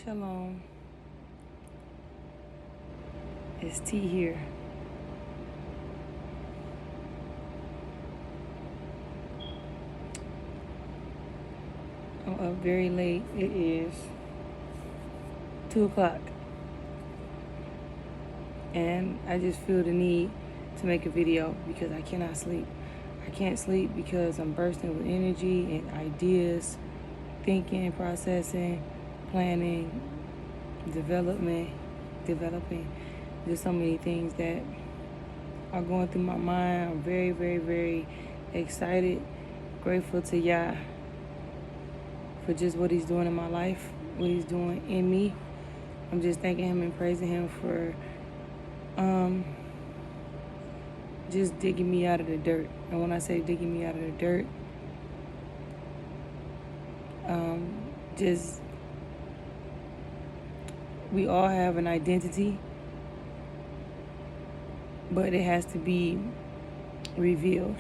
Shalom. It's T here. I'm up very late. It is 2 o'clock. And I just feel the need to make a video because I cannot sleep. I can't sleep because I'm bursting with energy and ideas, thinking, processing, planning, developing. There's so many things that are going through my mind. I'm very, very, very excited, grateful to Yah for just what he's doing in my life, what he's doing in me. I'm just thanking him and praising him for just digging me out of the dirt. And when I say digging me out of the dirt, just we all have an identity, but it has to be revealed.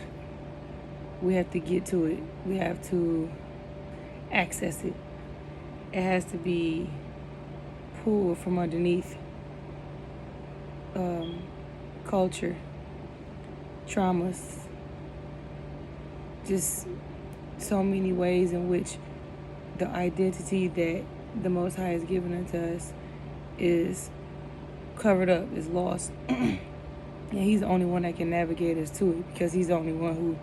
We have to get to it. We have to access it. It has to be pulled from underneath culture, traumas, just so many ways in which the identity that the Most High has given unto us is covered up, is lost. And he's the only one that can navigate us to it because he's the only one who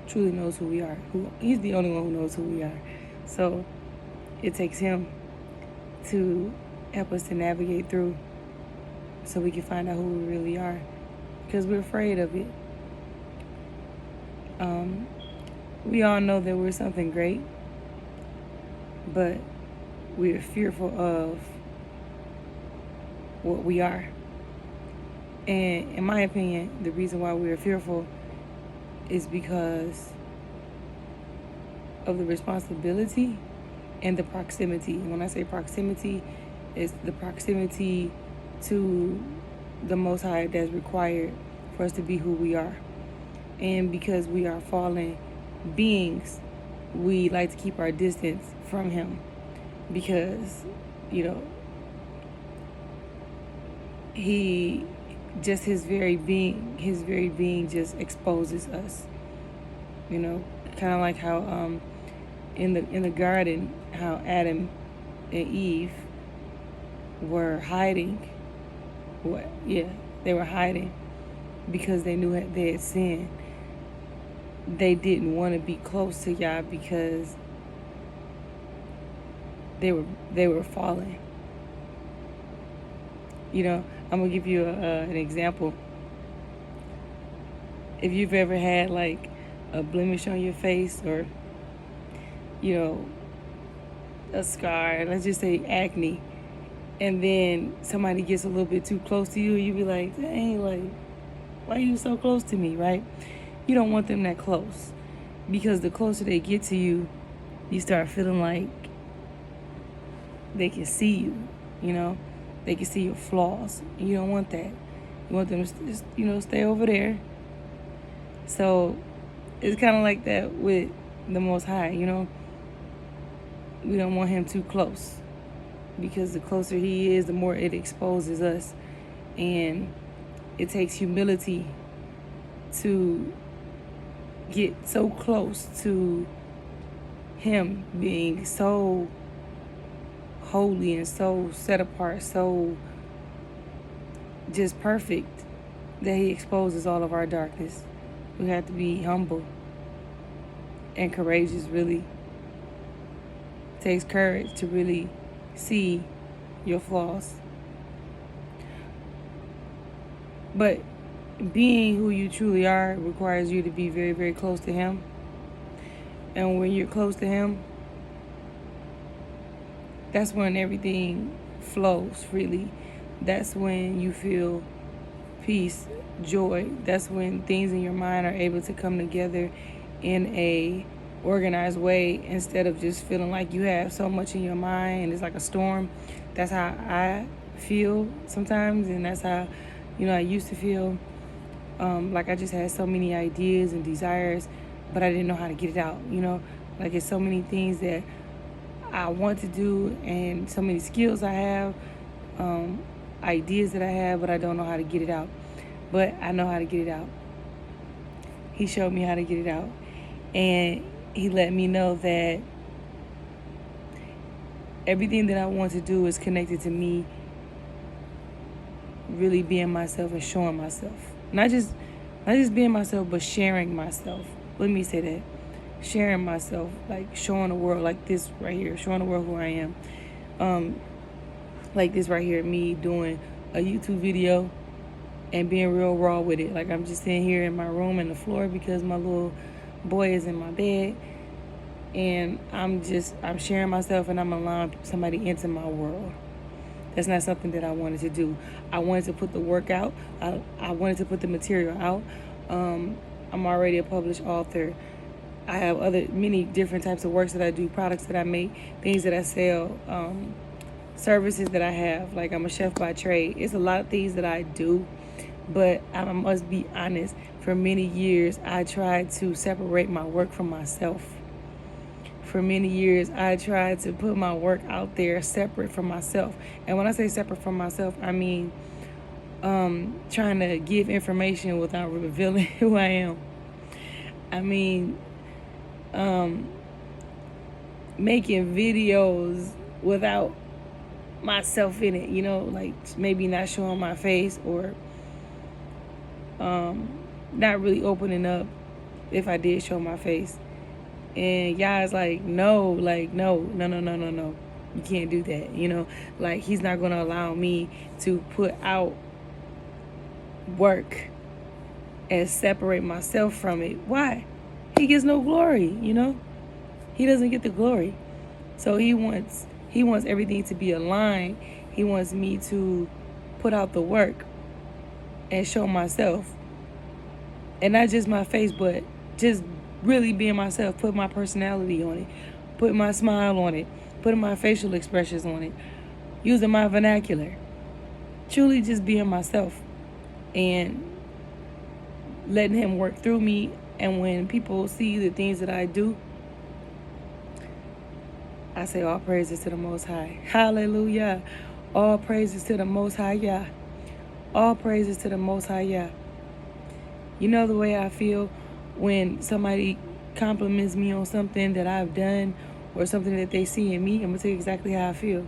truly knows who we are. He's the only one who knows who we are. So it takes him to help us to navigate through so we can find out who we really are because we're afraid of it. We all know that we're something great, but we're fearful of what we are. And in my opinion, the reason why we're fearful is because of the responsibility and the proximity. And when I say proximity, it's the proximity to the Most High that's required for us to be who we are. And because we are fallen beings, we like to keep our distance from him because, he just his very being just exposes us. Kind of like how in the garden, how Adam and Eve were hiding. They were hiding because they knew they had sinned. They didn't want to be close to Yah because they were fallen. I'm gonna give you an example. If you've ever had like a blemish on your face or a scar, let's just say acne, and then somebody gets a little bit too close to you, you be like, dang, like, why are you so close to me, right? You don't want them that close because the closer they get to you, you start feeling like they can see you, they can see your flaws. You don't want that. You want them to just, stay over there. So it's kind of like that with the Most High, We don't want him too close because the closer he is, the more it exposes us. And it takes humility to get so close to him being so holy and so set apart, so just perfect that he exposes all of our darkness. We have to be humble and courageous, really. It takes courage to really see your flaws. But being who you truly are requires you to be very, very close to him. And when you're close to him, that's when everything flows freely. That's when you feel peace, joy. That's when things in your mind are able to come together in a organized way instead of just feeling like you have so much in your mind and it's like a storm. That's how I feel sometimes, and that's how I used to feel. Like I just had so many ideas and desires, but I didn't know how to get it out. Like it's so many things that I want to do, and so many skills I have, ideas that I have, but I don't know how to get it out. But I know how to get it out. He showed me how to get it out. And he let me know that everything that I want to do is connected to me really being myself and showing myself. Not just being myself, but sharing myself. Let me say that. Sharing myself, like showing the world, like this right here, showing the world who I am. Like this right here, me doing a YouTube video and being real raw with it. Like I'm just sitting here in my room on the floor because my little boy is in my bed, and I'm sharing myself, and I'm allowing somebody into my world. That's not something that I wanted to do. I wanted to put the work out. I wanted to put the material out. I'm already a published author. I have many different types of works that I do, products that I make, things that I sell, services that I have. Like I'm a chef by trade. It's a lot of things that I do, but I must be honest. For many years, I tried to separate my work from myself. For many years, I tried to put my work out there separate from myself. And when I say separate from myself, I mean trying to give information without revealing who I am. I mean, making videos without myself in it, like maybe not showing my face, or not really opening up if I did show my face. And y'all's like, no, you can't do that, like he's not going to allow me to put out work and separate myself from it. Why? He gets no glory, he doesn't get the glory. So he wants everything to be aligned. He wants me to put out the work and show myself, and not just my face, but just really being myself, put my personality on it, put my smile on it, putting my facial expressions on it, using my vernacular, truly just being myself and letting him work through me. And when people see the things that I do, I say all praises to the Most High. Hallelujah. All praises to the Most High, Yah. All praises to the Most High, Yah. You know the way I feel when somebody compliments me on something that I've done or something that they see in me? I'm going to tell you exactly how I feel.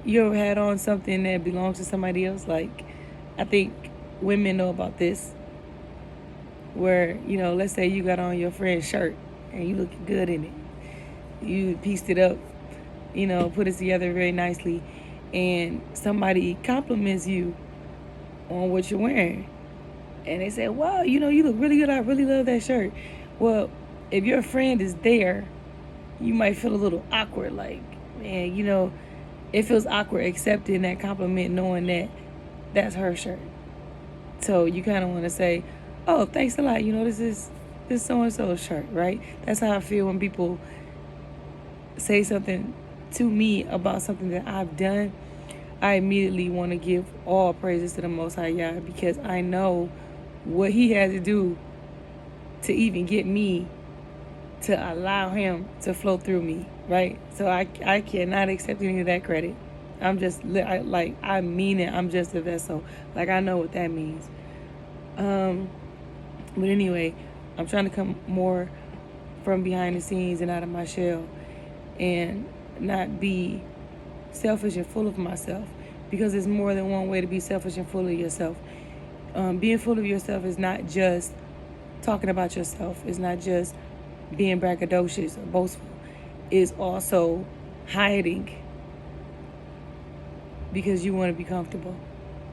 You ever had on something that belongs to somebody else? Like, I think women know about this. Where, let's say you got on your friend's shirt and you looking good in it. You pieced it up, put it together very nicely, and somebody compliments you on what you're wearing. And they say, wow, you look really good. I really love that shirt. Well, if your friend is there, you might feel a little awkward. Like, man, it feels awkward accepting that compliment, knowing that that's her shirt. So you kind of want to say, oh, thanks a lot. This is so-and-so's shirt, right? That's how I feel when people say something to me about something that I've done. I immediately want to give all praises to the Most High Yah, because I know what he had to do to even get me to allow him to flow through me, right? So I cannot accept any of that credit. I'm just, I mean it. I'm just a vessel. Like, I know what that means. But anyway, I'm trying to come more from behind the scenes and out of my shell, and not be selfish and full of myself, because there's more than one way to be selfish and full of yourself. Being full of yourself is not just talking about yourself. It's not just being braggadocious or boastful. It's also hiding because you want to be comfortable.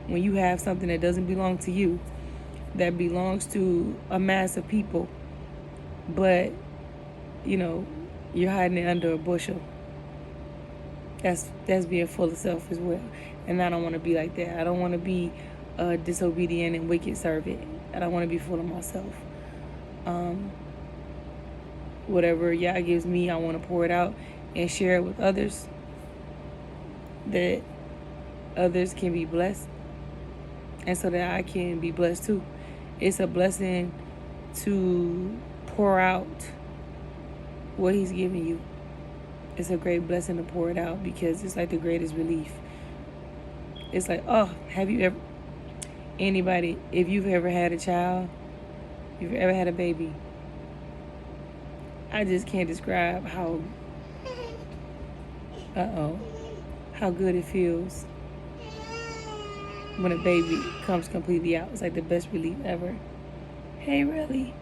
When you have something that doesn't belong to you, that belongs to a mass of people, but you're hiding it under a bushel. That's being full of self as well. And I don't want to be like that. I don't want to be a disobedient and wicked servant. I don't want to be full of myself. Whatever Yah gives me, I want to pour it out and share it with others, that others can be blessed, and so that I can be blessed too. It's a blessing to pour out what he's giving you. it's a great blessing to pour it out, because it's like the greatest relief. It's like, oh, have you ever, anybody, if you've ever had a child, if you've ever had a baby, I just can't describe how, how good it feels when a baby comes completely out. It's like the best relief ever. Hey, really?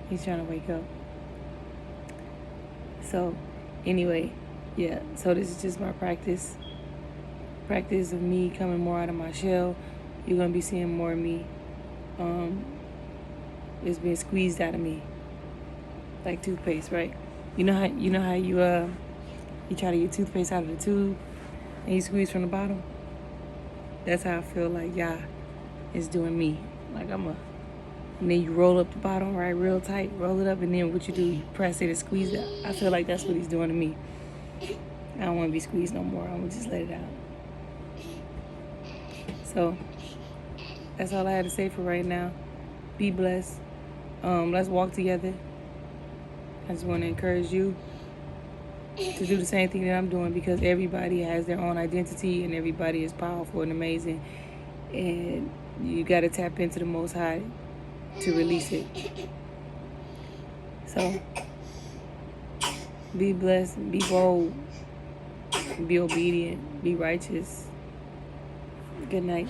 He's trying to wake up. So, anyway, yeah. So this is just my practice of me coming more out of my shell. You're gonna be seeing more of me. It's being squeezed out of me, like toothpaste, right? You know how you try to get toothpaste out of the tube and you squeeze from the bottom. That's how I feel like Yah is doing me. Like and then you roll up the bottom, right, real tight, roll it up, and then what you do, you press it and squeeze it. I feel like that's what he's doing to me. I don't want to be squeezed no more. I'm going to just let it out. So, that's all I had to say for right now. Be blessed. Let's walk together. I just want to encourage you to do the same thing that I'm doing, because everybody has their own identity and everybody is powerful and amazing. And you got to tap into the Most High to release it. So, be blessed, be bold, be obedient, be righteous. Good night.